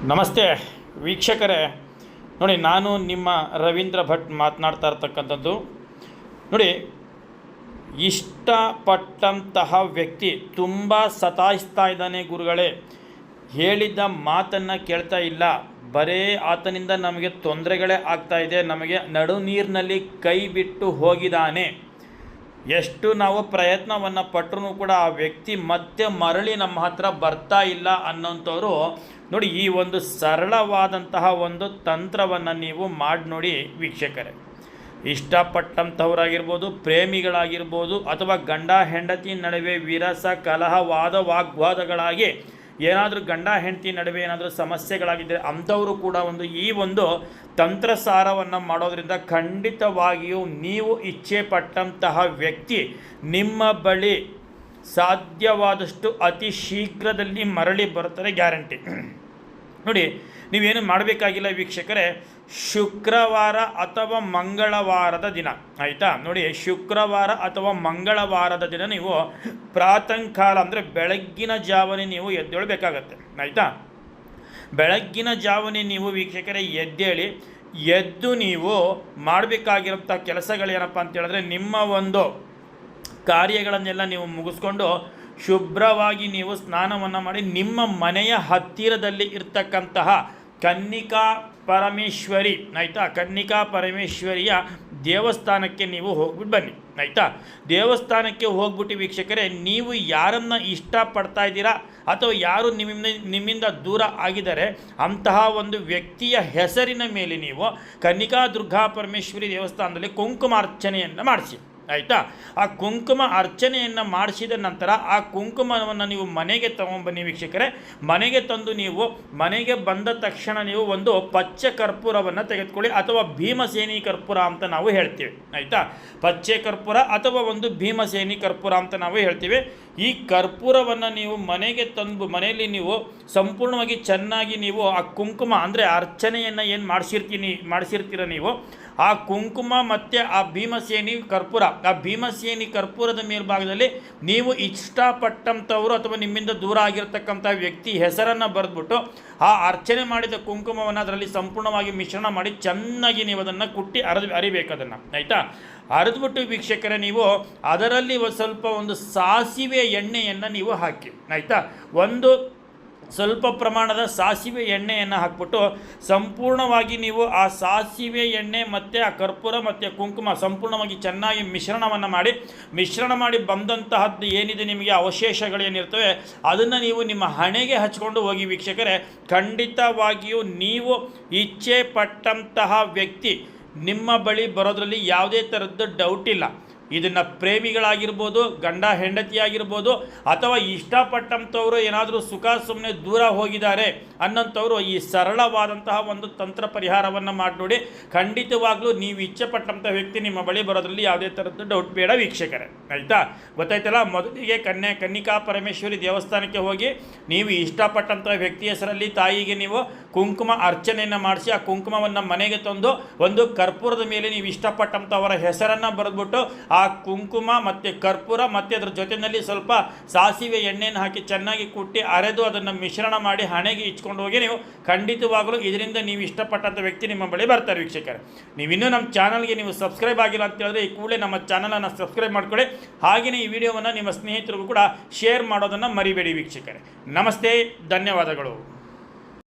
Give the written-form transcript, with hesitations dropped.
ನಮಸ್ತೆ ವೀಕ್ಷಕರೇ, ನೋಡಿ ನಾನು ನಿಮ್ಮ ರವೀಂದ್ರ ಭಟ್ ಮಾತನಾಡ್ತಾ ಇರ್ತಕ್ಕಂಥದ್ದು. ನೋಡಿ, ಇಷ್ಟಪಟ್ಟಂತಹ ವ್ಯಕ್ತಿ ತುಂಬ ಸತಾಯಿಸ್ತಾ ಇದ್ದಾನೆ ಗುರುಗಳೇ, ಹೇಳಿದ್ದ ಮಾತನ್ನು ಕೇಳ್ತಾ ಇಲ್ಲ, ಬರೇ ಆತನಿಂದ ನಮಗೆ ತೊಂದರೆಗಳೇ ಆಗ್ತಾ ಇದೆ, ನಮಗೆ ನಡು ನೀರಿನಲ್ಲಿ ಕೈ ಬಿಟ್ಟು ಹೋಗಿದ್ದಾನೆ. ಎಷ್ಟು ನಾವು ಪ್ರಯತ್ನವನ್ನು ಪಟ್ಟರೂ ಕೂಡ ಆ ವ್ಯಕ್ತಿ ಮತ್ತೆ ಮರಳಿ ನಮ್ಮ ಹತ್ರ ಬರ್ತಾ ಇಲ್ಲ ಅನ್ನೋಂಥವ್ರು ನೋಡಿ, ಈ ಒಂದು ಸರಳವಾದಂತಹ ಒಂದು ತಂತ್ರವನ್ನು ನೀವು ಮಾಡಿ ನೋಡಿ ವೀಕ್ಷಕರೇ. ಇಷ್ಟಪಟ್ಟಂಥವರಾಗಿರ್ಬೋದು, ಪ್ರೇಮಿಗಳಾಗಿರ್ಬೋದು, ಅಥವಾ ಗಂಡ ಹೆಂಡತಿ ನಡುವೆ ವಿರಸ ಕಲಹ ವಾಗ್ವಾದಗಳಾಗಿ ಏನಾದರೂ ಗಂಡ ಹೆಂಡತಿ ನಡುವೆ ಏನಾದರೂ ಸಮಸ್ಯೆಗಳಾಗಿದ್ದರೆ ಅಂಥವರು ಕೂಡ ಈ ಒಂದು ತಂತ್ರಸಾರವನ್ನು ಮಾಡೋದರಿಂದ ಖಂಡಿತವಾಗಿಯೂ ನೀವು ಇಚ್ಛೆ ಪಟ್ಟಂತಹ ವ್ಯಕ್ತಿ ನಿಮ್ಮ ಬಳಿ ಸಾಧ್ಯವಾದಷ್ಟು ಅತಿ ಶೀಘ್ರದಲ್ಲಿ ಮರಳಿ ಬರುತ್ತದೆ, ಗ್ಯಾರಂಟಿ. ನೋಡಿ, ನೀವೇನು ಮಾಡಬೇಕಾಗಿಲ್ಲ ವೀಕ್ಷಕರೇ, ಶುಕ್ರವಾರ ಅಥವಾ ಮಂಗಳವಾರದ ದಿನ, ಆಯಿತಾ? ನೋಡಿ, ಶುಕ್ರವಾರ ಅಥವಾ ಮಂಗಳವಾರದ ದಿನ ನೀವು ಪ್ರಾತಃಕಾಲ ಅಂದರೆ ಬೆಳಗ್ಗಿನ ಜಾವನೆ ನೀವು ಎದ್ದೇಳಬೇಕಾಗತ್ತೆ, ಆಯಿತಾ? ಬೆಳಗ್ಗಿನ ಜಾವನೆ ನೀವು ವೀಕ್ಷಕರೇ ಎದ್ದು ನೀವು ಮಾಡಬೇಕಾಗಿರೋಂಥ ಕೆಲಸಗಳೇನಪ್ಪ ಅಂತ ಹೇಳಿದ್ರೆ, ನಿಮ್ಮ ಒಂದು ಕಾರ್ಯಗಳನ್ನೆಲ್ಲ ನೀವು ಮುಗಿಸ್ಕೊಂಡು ಶುಭ್ರವಾಗಿ ನೀವು ಸ್ನಾನವನ್ನು ಮಾಡಿ ನಿಮ್ಮ ಮನೆಯ ಹತ್ತಿರದಲ್ಲಿ ಇರ್ತಕ್ಕಂತಹ ಕನ್ನಿಕಾ ಪರಮೇಶ್ವರಿ, ಆಯಿತಾ? ಕನ್ನಿಕಾ ಪರಮೇಶ್ವರಿಯ ದೇವಸ್ಥಾನಕ್ಕೆ ನೀವು ಹೋಗ್ಬಿಟ್ಟು ಬನ್ನಿ, ಆಯಿತಾ? ದೇವಸ್ಥಾನಕ್ಕೆ ಹೋಗ್ಬಿಟ್ಟು ವೀಕ್ಷಕರೇ, ನೀವು ಯಾರನ್ನು ಇಷ್ಟಪಡ್ತಾ ಇದ್ದೀರಾ ಅಥವಾ ಯಾರು ನಿಮ್ಮಿಂದ ದೂರ ಆಗಿದ್ದಾರೆ ಅಂತಹ ಒಂದು ವ್ಯಕ್ತಿಯ ಹೆಸರಿನ ಮೇಲೆ ನೀವು ಕನ್ನಿಕಾ ದುರ್ಗಾ ಪರಮೇಶ್ವರಿ ದೇವಸ್ಥಾನದಲ್ಲಿ ಕುಂಕುಮಾರ್ಚನೆಯನ್ನು ಮಾಡಿಸಿ, ಆಯಿತಾ? ಆ ಕುಂಕುಮ ಅರ್ಚನೆಯನ್ನು ಮಾಡಿಸಿದ ನಂತರ ಆ ಕುಂಕುಮವನ್ನು ನೀವು ಮನೆಗೆ ತಗೊಂಡ್ಬನ್ನಿ ವೀಕ್ಷಕರೇ. ಮನೆಗೆ ತಂದು ನೀವು ಮನೆಗೆ ಬಂದ ತಕ್ಷಣ ನೀವು ಒಂದು ಪಚ್ಚೆ ಕರ್ಪೂರವನ್ನು ತೆಗೆದುಕೊಳ್ಳಿ, ಅಥವಾ ಭೀಮಸೇನಿ ಕರ್ಪೂರ ಅಂತ ನಾವು ಹೇಳ್ತೀವಿ, ಆಯಿತಾ? ಪಚ್ಚೆ ಕರ್ಪೂರ ಅಥವಾ ಒಂದು ಭೀಮಸೇನಿ ಕರ್ಪೂರ ಅಂತ ನಾವು ಹೇಳ್ತೀವಿ. ಈ ಕರ್ಪೂರವನ್ನು ನೀವು ಮನೆಗೆ ತಂದು ಮನೆಯಲ್ಲಿ ನೀವು ಸಂಪೂರ್ಣವಾಗಿ ಚೆನ್ನಾಗಿ ನೀವು ಆ ಕುಂಕುಮ ಅಂದರೆ ಅರ್ಚನೆಯನ್ನು ಏನು ಮಾಡಿಸಿರ್ತೀರ ನೀವು, ಆ ಕುಂಕುಮ ಮತ್ತು ಆ ಭೀಮಸೇನಿ ಕರ್ಪೂರ, ಆ ಭೀಮಸೇನಿ ಕರ್ಪೂರದ ಮೇಲ್ಭಾಗದಲ್ಲಿ ನೀವು ಇಷ್ಟಪಟ್ಟಂಥವರು ಅಥವಾ ನಿಮ್ಮಿಂದ ದೂರ ಆಗಿರ್ತಕ್ಕಂಥ ವ್ಯಕ್ತಿ ಹೆಸರನ್ನು ಬರೆದ್ಬಿಟ್ಟು ಆ ಅರ್ಚನೆ ಮಾಡಿದ ಕುಂಕುಮವನ್ನು ಅದರಲ್ಲಿ ಸಂಪೂರ್ಣವಾಗಿ ಮಿಶ್ರಣ ಮಾಡಿ ಚೆನ್ನಾಗಿ ನೀವು ಅದನ್ನು ಕುಟ್ಟಿ ಅರಿಬೇಕು ಅದನ್ನು, ಆಯಿತಾ? ಅರಿದ್ಬಿಟ್ಟು ವೀಕ್ಷಕರೇ, ನೀವು ಅದರಲ್ಲಿ ಸ್ವಲ್ಪ ಒಂದು ಸಾಸಿವೆ ಎಣ್ಣೆಯನ್ನು ನೀವು ಹಾಕಿ, ಆಯಿತಾ? ಒಂದು ಸ್ವಲ್ಪ ಪ್ರಮಾಣದ ಸಾಸಿವೆ ಎಣ್ಣೆಯನ್ನು ಹಾಕ್ಬಿಟ್ಟು ಸಂಪೂರ್ಣವಾಗಿ ನೀವು ಆ ಸಾಸಿವೆ ಎಣ್ಣೆ ಮತ್ತು ಆ ಕರ್ಪೂರ ಮತ್ತು ಕುಂಕುಮ ಸಂಪೂರ್ಣವಾಗಿ ಚೆನ್ನಾಗಿ ಮಿಶ್ರಣ ಮಾಡಿ ಬಂದಂತಹದ್ದು ಏನಿದೆ ನಿಮಗೆ ಅವಶೇಷಗಳೇನಿರ್ತವೆ ಅದನ್ನು ನೀವು ನಿಮ್ಮ ಹಣೆಗೆ ಹಚ್ಕೊಂಡು ಹೋಗಿ ವೀಕ್ಷಕರೇ. ಖಂಡಿತವಾಗಿಯೂ ನೀವು ಇಚ್ಛೆ ಪಟ್ಟಂತಹ ವ್ಯಕ್ತಿ ನಿಮ್ಮ ಬಳಿ ಬರೋದರಲ್ಲಿ ಯಾವುದೇ ಥರದ್ದು ಡೌಟ್ ಇಲ್ಲ. ಇದನ್ನು ಪ್ರೇಮಿಗಳಾಗಿರ್ಬೋದು, ಗಂಡ ಹೆಂಡತಿಯಾಗಿರ್ಬೋದು, ಅಥವಾ ಇಷ್ಟಪಟ್ಟಂಥವರು ಏನಾದರೂ ಸುಖ ಸುಮ್ಮನೆ ದೂರ ಹೋಗಿದ್ದಾರೆ ಅನ್ನೋಂಥವ್ರು ಈ ಸರಳವಾದಂತಹ ಒಂದು ತಂತ್ರ ಪರಿಹಾರವನ್ನು ಮಾಡಿ ನೋಡಿ. ಖಂಡಿತವಾಗ್ಲೂ ನೀವು ಇಚ್ಛೆಪಟ್ಟಂಥ ವ್ಯಕ್ತಿ ನಿಮ್ಮ ಬಳಿ ಬರೋದ್ರಲ್ಲಿ ಯಾವುದೇ ಥರದ್ದು ಡೌಟ್ ಬೇಡ ವೀಕ್ಷಕರೇ, ಆಯಿತಾ? ಗೊತ್ತಾಯ್ತಲ್ಲ? ಮೊದಲಿಗೆ ಕನ್ನಿಕಾ ಪರಮೇಶ್ವರಿ ದೇವಸ್ಥಾನಕ್ಕೆ ಹೋಗಿ ನೀವು ಇಷ್ಟಪಟ್ಟಂಥ ವ್ಯಕ್ತಿ ಹೆಸರಲ್ಲಿ ತಾಯಿಗೆ ನೀವು ಕುಂಕುಮ ಅರ್ಚನೆಯನ್ನು ಮಾಡಿಸಿ ಆ ಕುಂಕುಮವನ್ನು ಮನೆಗೆ ತಂದು ಒಂದು ಕರ್ಪೂರದ ಮೇಲೆ ನೀವು ಇಷ್ಟಪಟ್ಟಂಥವರ ಹೆಸರನ್ನು ಬರೆದ್ಬಿಟ್ಟು ಆ ಕುಂಕುಮ ಮತ್ತು ಕರ್ಪೂರ ಮತ್ತು ಅದರ ಜೊತೆಯಲ್ಲಿ ಸ್ವಲ್ಪ ಸಾಸಿವೆ ಎಣ್ಣೆಯನ್ನು ಹಾಕಿ ಚೆನ್ನಾಗಿ ಕುಟ್ಟಿ ಅರೆದು ಅದನ್ನು ಮಿಶ್ರಣ ಮಾಡಿ ಹಣೆಗೆ ಇಚ್ಕೊಂಡು ಹೋಗಿ ನೀವು ಖಂಡಿತವಾಗಲೂ ಇದರಿಂದ ನೀವು ಇಷ್ಟಪಟ್ಟಂಥ ವ್ಯಕ್ತಿ ನಿಮ್ಮ ಬಳಿ ಬರ್ತಾರೆ ವೀಕ್ಷಕರೇ. ನೀವಿನ್ನೂ ನಮ್ಮ ಚಾನಲ್ಗೆ ನೀವು ಸಬ್ಸ್ಕ್ರೈಬ್ ಆಗಿಲ್ಲ ಅಂತ ಹೇಳಿದ್ರೆ ಈ ಕೂಡಲೇ ನಮ್ಮ ಚಾನಲನ್ನು ಸಬ್ಸ್ಕ್ರೈಬ್ ಮಾಡ್ಕೊಳ್ಳಿ. ಹಾಗೆಯೇ ಈ ವಿಡಿಯೋವನ್ನು ನಿಮ್ಮ ಸ್ನೇಹಿತರಿಗೂ ಕೂಡ ಶೇರ್ ಮಾಡೋದನ್ನು ಮರಿಬೇಡಿ ವೀಕ್ಷಕರೇ. ನಮಸ್ತೆ, ಧನ್ಯವಾದಗಳು.